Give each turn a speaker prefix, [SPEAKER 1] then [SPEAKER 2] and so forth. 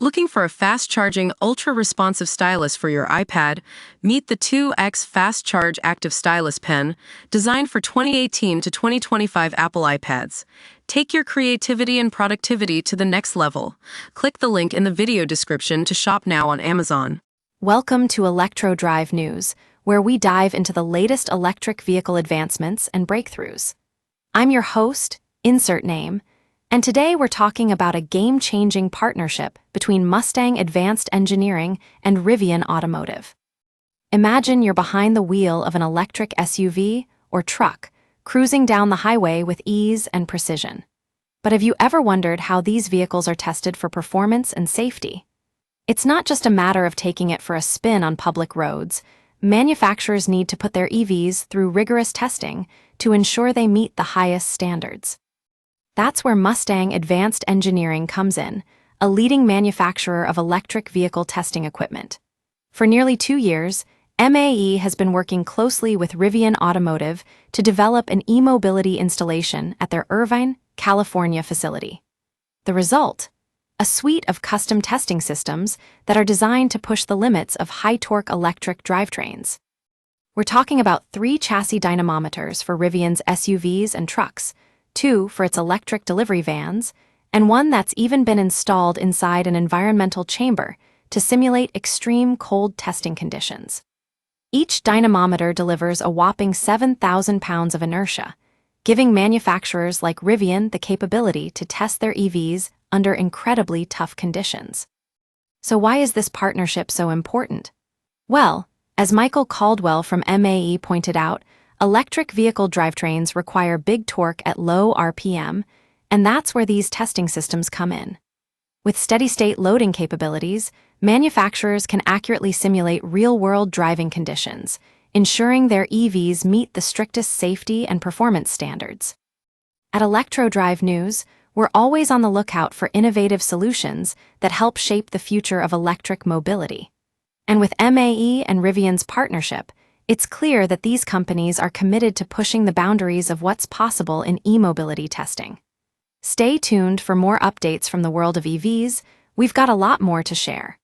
[SPEAKER 1] Looking for a fast-charging, ultra-responsive stylus for your iPad? Meet the 2X Fast Charge Active Stylus Pen, designed for 2018 to 2025 Apple iPads. Take your creativity and productivity to the next level. Click the link in the video description to shop now on Amazon.
[SPEAKER 2] Welcome to Electro Drive News, where we dive into the latest electric vehicle advancements and breakthroughs. I'm your host, insert name, and today we're talking about a game-changing partnership between Mustang Advanced Engineering and Rivian Automotive. Imagine you're behind the wheel of an electric SUV or truck, cruising down the highway with ease and precision. But have you ever wondered how these vehicles are tested for performance and safety? It's not just a matter of taking it for a spin on public roads. Manufacturers need to put their EVs through rigorous testing to ensure they meet the highest standards. That's where Mustang Advanced Engineering comes in, a leading manufacturer of electric vehicle testing equipment. For nearly 2 years, MAE has been working closely with Rivian Automotive to develop an e-mobility installation at their Irvine, California facility. The result? A suite of custom testing systems that are designed to push the limits of high-torque electric drivetrains. We're talking about 3 chassis dynamometers for Rivian's SUVs and trucks, 2 for its electric delivery vans, and 1 that's even been installed inside an environmental chamber to simulate extreme cold testing conditions. Each dynamometer delivers a whopping 7,000 pounds of inertia, giving manufacturers like Rivian the capability to test their EVs under incredibly tough conditions. So why is this partnership so important? Well, as Michael Caldwell from MAE pointed out, electric vehicle drivetrains require big torque at low RPM, and that's where these testing systems come in. With steady-state loading capabilities, manufacturers can accurately simulate real-world driving conditions, ensuring their EVs meet the strictest safety and performance standards. At Electro Drive News, we're always on the lookout for innovative solutions that help shape the future of electric mobility. And with MAE and Rivian's partnership, it's clear that these companies are committed to pushing the boundaries of what's possible in e-mobility testing. Stay tuned for more updates from the world of EVs. We've got a lot more to share.